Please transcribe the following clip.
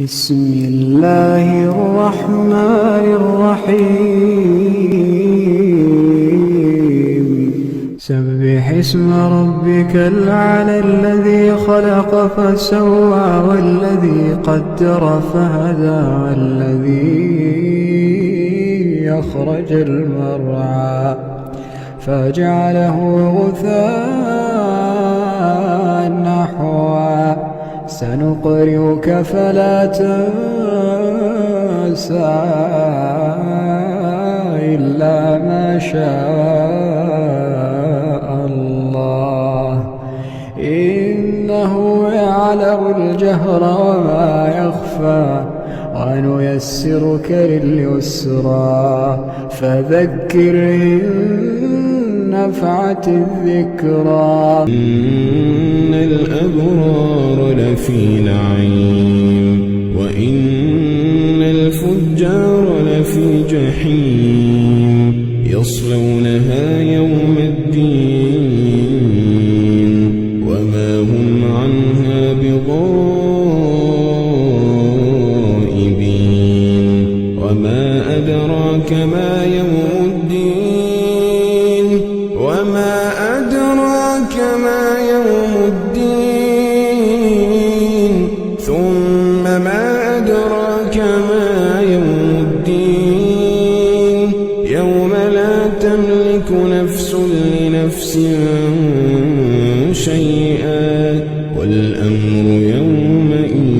بسم الله الرحمن الرحيم سبح اسم ربك الأعلى الذي خلق فسوى والذي قدر فهدى والذي أخرج المرعى فجعله غثاء نحوا سنقرئك فلا تنسى إلا ما شاء الله إنه يعلم الجهر وما يخفى ونيسرك لليسرى فذكر إن نفعت الذكرى إن الأبرار لفي نعيم وإن الفجار لفي جحيم يصلونها يوم الدين وما هم عنها بغائبين وما أدراك ما يوم الدين وما أدراك ما يوم الدين ثم ما أدراك ما يوم الدين يوم لا تملك نفس لنفس شيئا والأمر يومئذ